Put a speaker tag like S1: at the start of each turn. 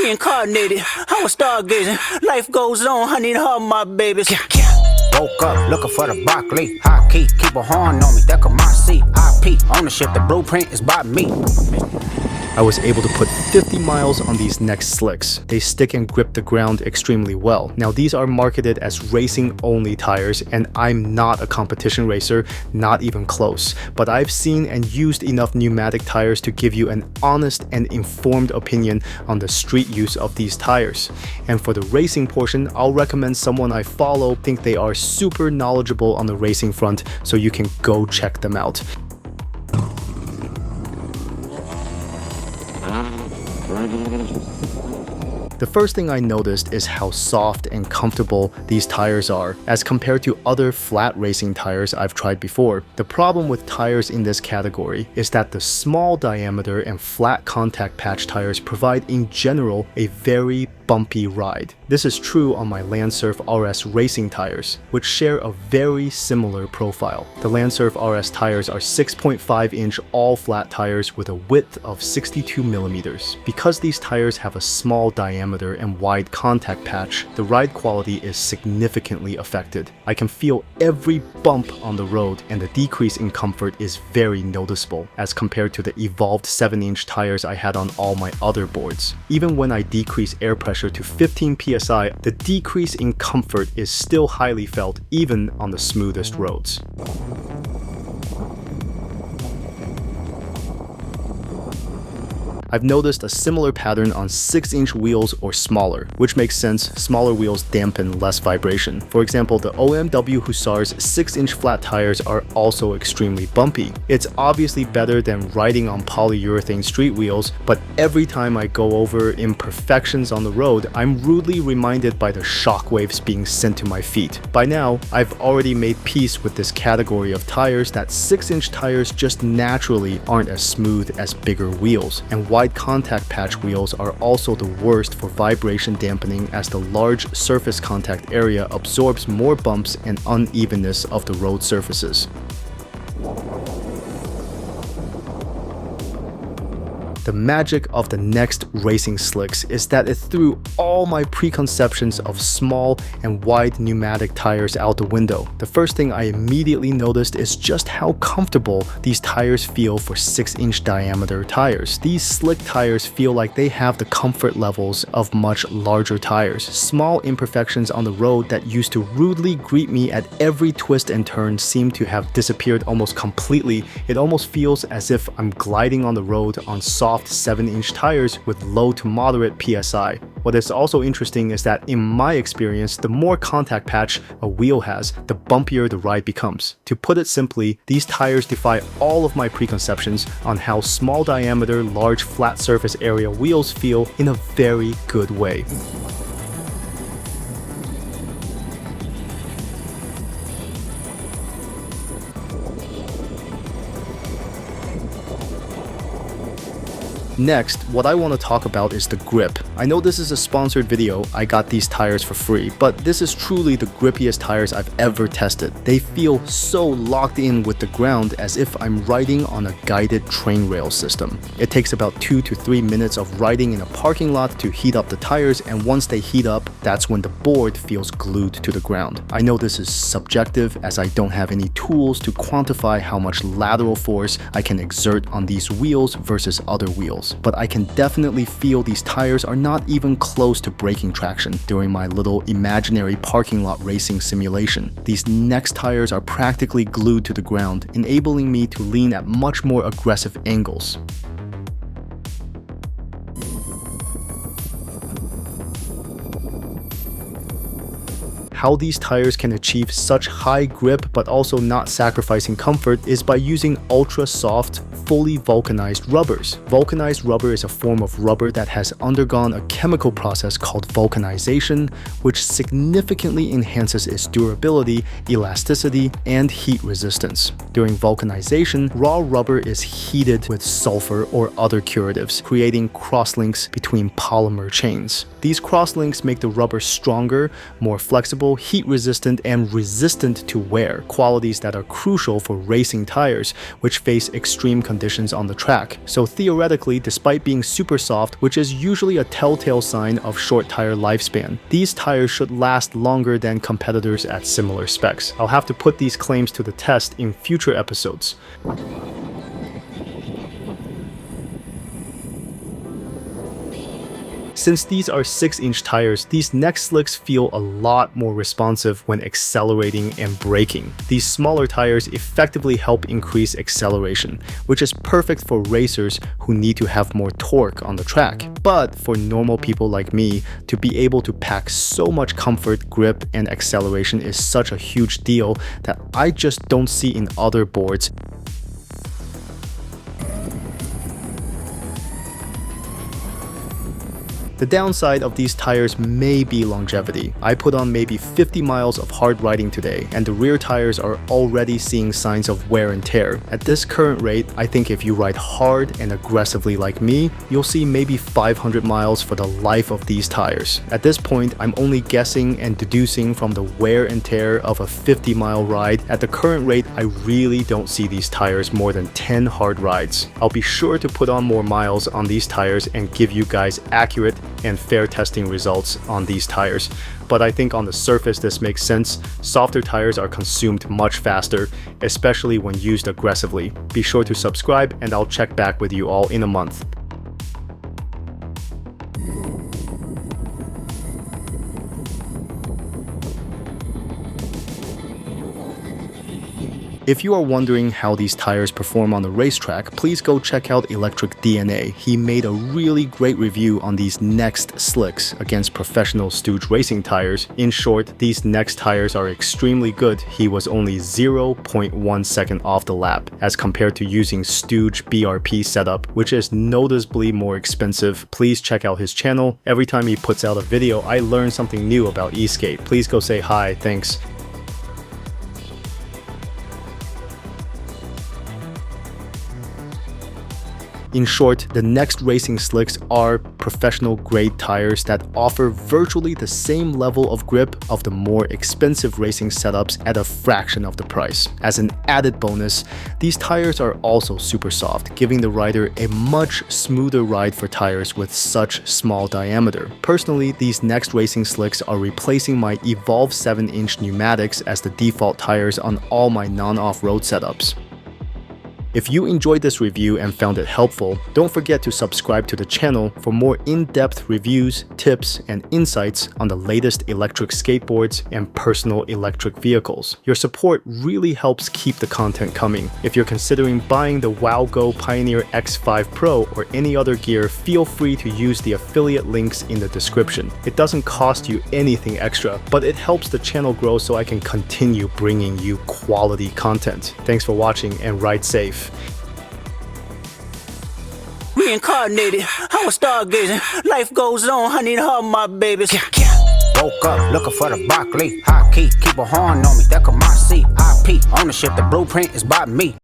S1: reincarnated. I was stargazing. Life goes on, I need all my babies.
S2: Woke up looking for the broccoli. High key, keep a horn on me, that could my seat. IP, ownership, the blueprint is by me.
S3: I was able to put 50 miles on these next slicks. They stick and grip the ground extremely well. Now these are marketed as racing only tires, and I'm not a competition racer, not even close. But I've seen and used enough pneumatic tires to give you an honest and informed opinion on the street use of these tires. And for the racing portion, I'll recommend someone I follow. Think they are super knowledgeable on the racing front, so you can go check them out. The first thing I noticed is how soft and comfortable these tires are as compared to other flat racing tires I've tried before. The problem with tires in this category is that the small diameter and flat contact patch tires provide in general a very bumpy ride. This is true on my Landsurf RS racing tires, which share a very similar profile. The Landsurf RS tires are 6.5-inch all-flat tires with a width of 62 millimeters. Because these tires have a small diameter and wide contact patch, the ride quality is significantly affected. I can feel every bump on the road, and the decrease in comfort is very noticeable as compared to the evolved 7-inch tires I had on all my other boards. Even when I decrease air pressure to 15 psi, the decrease in comfort is still highly felt even on the smoothest roads. I've noticed a similar pattern on 6-inch wheels or smaller, which makes sense. Smaller wheels dampen less vibration. For example, the OMW Hussar's 6-inch flat tires are also extremely bumpy. It's obviously better than riding on polyurethane street wheels, but every time I go over imperfections on the road, I'm rudely reminded by the shockwaves being sent to my feet. By now, I've already made peace with this category of tires that 6-inch tires just naturally aren't as smooth as bigger wheels, and wide contact patch wheels are also the worst for vibration dampening as the large surface contact area absorbs more bumps and unevenness of the road surfaces. The magic of the next racing slicks is that it threw all my preconceptions of small and wide pneumatic tires out the window. The first thing I immediately noticed is just how comfortable these tires feel for 6-inch diameter tires. These slick tires feel like they have the comfort levels of much larger tires. Small imperfections on the road that used to rudely greet me at every twist and turn seem to have disappeared almost completely. It almost feels as if I'm gliding on the road on soft 7-inch tires with low to moderate PSI. What is also interesting is that in my experience, the more contact patch a wheel has, the bumpier the ride becomes. To put it simply, these tires defy all of my preconceptions on how small diameter, large flat surface area wheels feel in a very good way. Next, what I want to talk about is the grip. I know this is a sponsored video, I got these tires for free, but this is truly the grippiest tires I've ever tested. They feel so locked in with the ground as if I'm riding on a guided train rail system. It takes about 2 to 3 minutes of riding in a parking lot to heat up the tires, and once they heat up, that's when the board feels glued to the ground. I know this is subjective as I don't have any tools to quantify how much lateral force I can exert on these wheels versus other wheels. But I can definitely feel these tires are not even close to braking traction during my little imaginary parking lot racing simulation. These next tires are practically glued to the ground, enabling me to lean at much more aggressive angles. How these tires can achieve such high grip but also not sacrificing comfort is by using ultra soft, fully vulcanized rubbers. Vulcanized rubber is a form of rubber that has undergone a chemical process called vulcanization, which significantly enhances its durability, elasticity, and heat resistance. During vulcanization, raw rubber is heated with sulfur or other curatives, creating crosslinks between polymer chains. These crosslinks make the rubber stronger, more flexible, comfortable, heat-resistant, and resistant to wear, qualities that are crucial for racing tires, which face extreme conditions on the track. So theoretically, despite being super soft, which is usually a telltale sign of short tire lifespan, these tires should last longer than competitors at similar specs. I'll have to put these claims to the test in future episodes. Since these are 6-inch tires, these next slicks feel a lot more responsive when accelerating and braking. These smaller tires effectively help increase acceleration, which is perfect for racers who need to have more torque on the track. But for normal people like me, to be able to pack so much comfort, grip, and acceleration is such a huge deal that I just don't see in other boards. The downside of these tires may be longevity. I put on maybe 50 miles of hard riding today, and the rear tires are already seeing signs of wear and tear. At this current rate, I think if you ride hard and aggressively like me, you'll see maybe 500 miles for the life of these tires. At this point, I'm only guessing and deducing from the wear and tear of a 50-mile ride. At the current rate, I really don't see these tires more than 10 hard rides. I'll be sure to put on more miles on these tires and give you guys accurate and fair testing results on these tires. But I think on the surface this makes sense. Softer tires are consumed much faster, especially when used aggressively. Be sure to subscribe and I'll check back with you all in a month. If you are wondering how these tires perform on the racetrack, please go check out Electric DNA. He made a really great review on these Next slicks against professional Stooge racing tires. In short, these Next tires are extremely good. He was only 0.1 second off the lap as compared to using Stooge BRP setup, which is noticeably more expensive. Please check out his channel. Every time he puts out a video, I learn something new about Eskate. Please go say hi. Thanks. In short, the Next racing slicks are professional grade tires that offer virtually the same level of grip of the more expensive racing setups at a fraction of the price. As an added bonus, these tires are also super soft, giving the rider a much smoother ride for tires with such small diameter. Personally, these Next racing slicks are replacing my Evolve 7-inch pneumatics as the default tires on all my non-off-road setups. If you enjoyed this review and found it helpful, don't forget to subscribe to the channel for more in-depth reviews, tips, and insights on the latest electric skateboards and personal electric vehicles. Your support really helps keep the content coming. If you're considering buying the WowGo Pioneer X5 Pro or any other gear, feel free to use the affiliate links in the description. It doesn't cost you anything extra, but it helps the channel grow so I can continue bringing you quality content. Thanks for watching and ride safe.
S1: Reincarnated, I was stargazing. Life goes on, I need all my babies.
S2: Woke up looking for the broccoli. High key, keep a horn on me, that could my seat. IP ownership, the blueprint is by me.